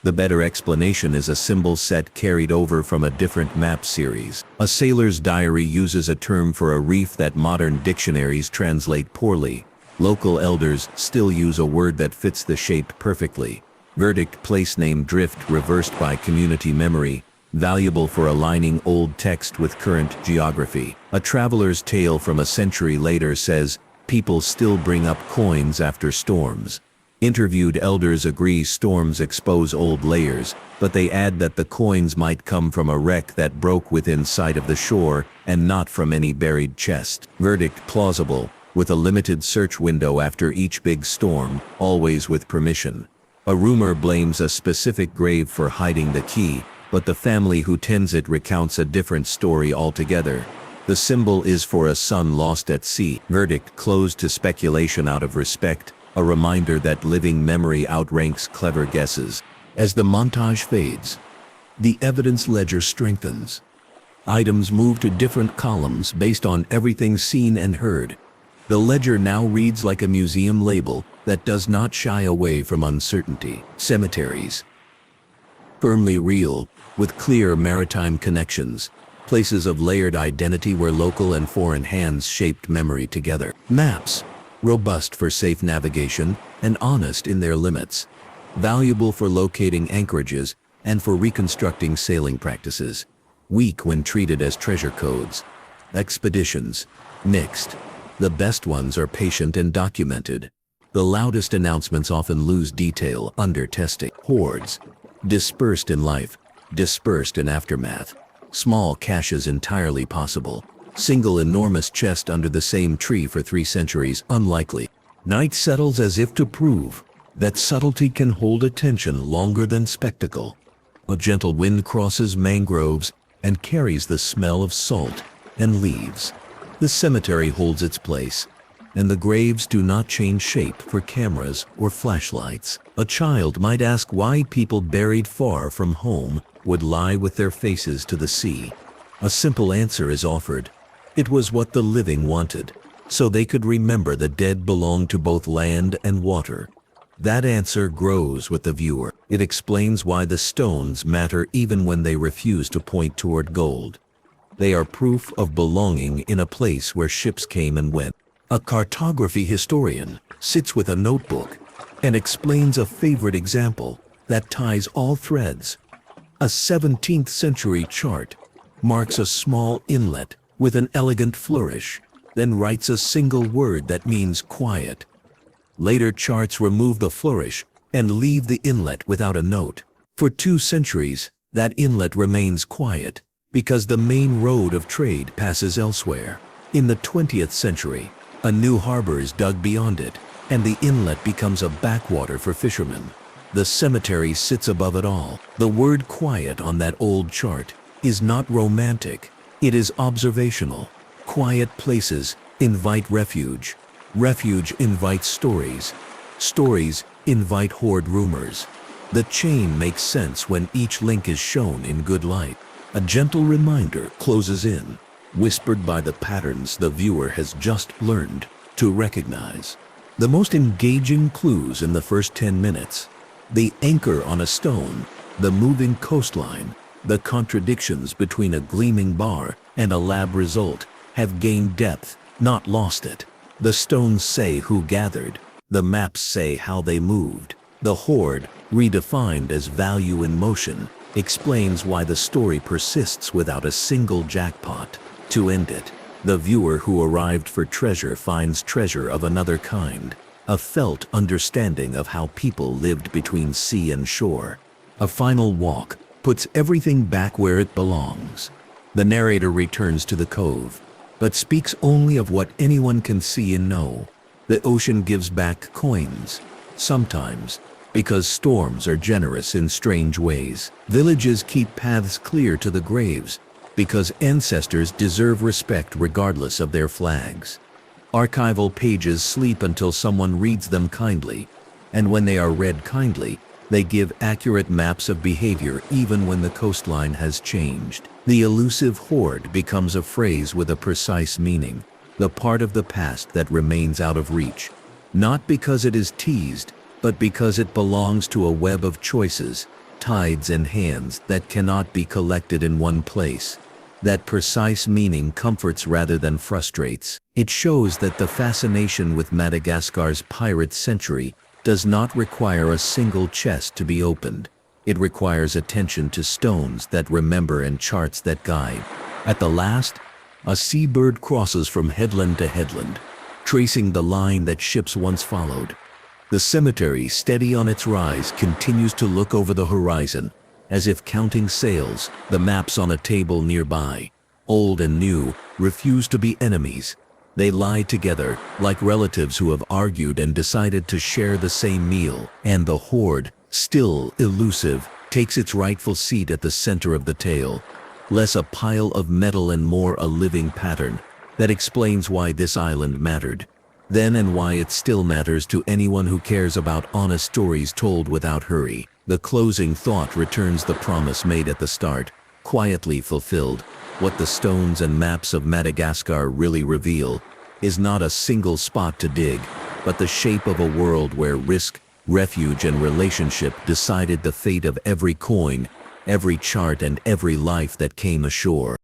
The better explanation is a symbol set carried over from a different map series. A sailor's diary uses a term for a reef that modern dictionaries translate poorly. Local elders still use a word that fits the shape perfectly. Verdict place name drift reversed by community memory, valuable for aligning old text with current geography. A traveler's tale from a century later says, people still bring up coins after storms. Interviewed elders agree storms expose old layers, but they add that the coins might come from a wreck that broke within sight of the shore and not from any buried chest. Verdict plausible, with a limited search window after each big storm, always with permission. A rumor blames a specific grave for hiding the key, but the family who tends it recounts a different story altogether. The symbol is for a son lost at sea. Verdict closed to speculation out of respect, a reminder that living memory outranks clever guesses. As the montage fades, the evidence ledger strengthens. Items move to different columns based on everything seen and heard. The ledger now reads like a museum label that does not shy away from uncertainty. Cemeteries. Firmly real, with clear maritime connections, places of layered identity where local and foreign hands shaped memory together. Maps. Robust for safe navigation and honest in their limits. Valuable for locating anchorages and for reconstructing sailing practices. Weak when treated as treasure codes. Expeditions. Mixed. The best ones are patient and documented. The loudest announcements often lose detail under testing. Hoards. Dispersed in life, dispersed in aftermath. Small caches entirely possible. Single enormous chest under the same tree for 3 centuries unlikely. Night settles as if to prove that subtlety can hold attention longer than spectacle. A gentle wind crosses mangroves and carries the smell of salt and leaves. The cemetery holds its place, and the graves do not change shape for cameras or flashlights. A child might ask why people buried far from home would lie with their faces to the sea. A simple answer is offered. It was what the living wanted, so they could remember the dead belonged to both land and water. That answer grows with the viewer. It explains why the stones matter even when they refuse to point toward gold. They are proof of belonging in a place where ships came and went. A cartography historian sits with a notebook and explains a favorite example that ties all threads. A 17th century chart marks a small inlet with an elegant flourish, then writes a single word that means quiet. Later charts remove the flourish and leave the inlet without a note. For 2 centuries, that inlet remains quiet, because the main road of trade passes elsewhere. In the 20th century, A new harbor is dug beyond it, and the inlet becomes a backwater for fishermen. The cemetery sits above it all. The word quiet on that old chart is not romantic, it is observational. Quiet places invite refuge. Refuge invites stories. Stories invite hoard rumors. The chain makes sense when each link is shown in good light. A gentle reminder closes in, whispered by the patterns the viewer has just learned to recognize. The most engaging clues in the first 10 minutes. The anchor on a stone, the moving coastline, the contradictions between a gleaming bar and a lab result have gained depth, not lost it. The stones say who gathered, the maps say how they moved. The hoard, redefined as value in motion, explains why the story persists without a single jackpot. To end it, the viewer who arrived for treasure finds treasure of another kind, a felt understanding of how people lived between sea and shore. A final walk puts everything back where it belongs. The narrator returns to the cove, but speaks only of what anyone can see and know. The ocean gives back coins, sometimes, because storms are generous in strange ways. Villages keep paths clear to the graves, because ancestors deserve respect regardless of their flags. Archival pages sleep until someone reads them kindly, and when they are read kindly, they give accurate maps of behavior even when the coastline has changed. The elusive hoard becomes a phrase with a precise meaning, the part of the past that remains out of reach, not because it is teased, but because it belongs to a web of choices, tides and hands that cannot be collected in one place. That precise meaning comforts rather than frustrates. It shows that the fascination with Madagascar's pirate century does not require a single chest to be opened. It requires attention to stones that remember and charts that guide. At the last, a seabird crosses from headland to headland, tracing the line that ships once followed. The cemetery, steady on its rise, continues to look over the horizon, as if counting sails. The maps on a table nearby, old and new, refuse to be enemies. They lie together, like relatives who have argued and decided to share the same meal. And the hoard, still elusive, takes its rightful seat at the center of the tale, less a pile of metal and more a living pattern that explains why this island mattered then and why it still matters to anyone who cares about honest stories told without hurry. The closing thought returns the promise made at the start, quietly fulfilled. What the stones and maps of Madagascar really reveal is not a single spot to dig, but the shape of a world where risk, refuge, and relationship decided the fate of every coin, every chart, and every life that came ashore.